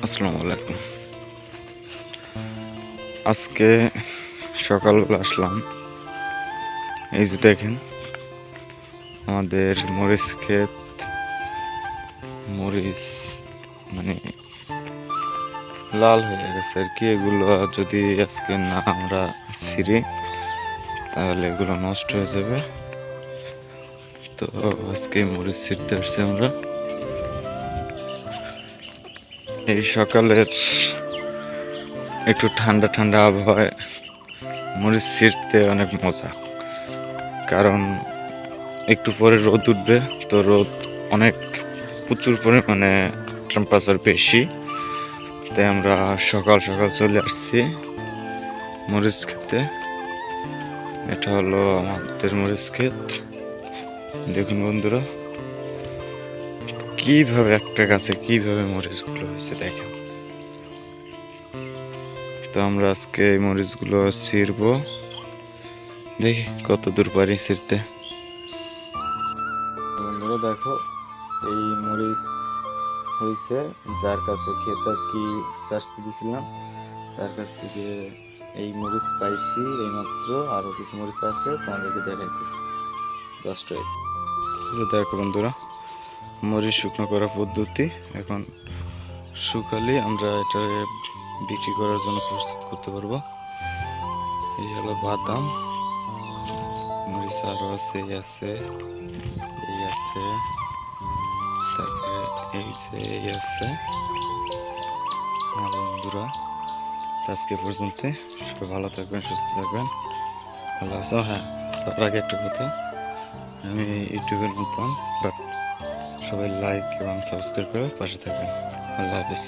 আসসালামু আলাইকুম। আজকে সকালবেলা আসলাম, এই যে দেখেন আমাদের মরিচ ক্ষেত। মরিচ মানে লাল হয়ে গেছে আর কি। এগুলো যদি আজকে না আমরা ছিঁড়ি তাহলে এগুলো নষ্ট হয়ে যাবে। তো আজকে মরিচ ছিঁড়তে আসছি আমরা। এই সকালের একটু ঠান্ডা ঠান্ডা আবহাওয়ায় মরিচ ছিঁড়তে অনেক মজা, কারণ একটু পরে রোদ উঠবে। তো রোদ অনেক প্রচুর পরিমাণে টেম্পারেচার বেশি, তাই আমরা সকাল সকাল চলে আসছি মরিচ খেতে। এটা হলো আমাদের মরিচ ক্ষেত। দেখুন বন্ধুরা, কিভাবে একটা গাছে কিভাবে মরিচগুলো হয়েছে দেখেন। তো আমরা আজকে এই মরিচগুলো ছিঁড়বো, দেখি কত দূর পারি ছিঁড়তে। বন্ধুরা দেখো, এই মরিচ হয়েছে যার কাছে খেতে কি চাষ দিয়েছিলাম তার কাছ থেকে এই মরিচ পাইছি এইমাত্র। আরো কিছু মরিচ আছে, তোমাদেরকে দেখাইতেছি। জাস্ট দেখো বন্ধুরা, মরিচ শুকনো করার পদ্ধতি। এখন শুকালে আমরা এটা বিক্রি করার জন্য প্রস্তুত করতে পারবো। এই হলো বাদাম মরিচ, আরো আছে এই আছে, এই আছে, তারপরে এই যে এই আছে। বন্ধুরা আজকে পর্যন্ত, সবাই ভালো থাকবেন, সুস্থ থাকবেন, আল্লাহ হাফেজ। হ্যাঁ, সবার আগে একটা কথা, আমি ইউটিউবের নতুন, বাট সবাই লাইক এবং সাবস্ক্রাইব করে পাশে থাকবেন। আল্লাহ হাফেজ।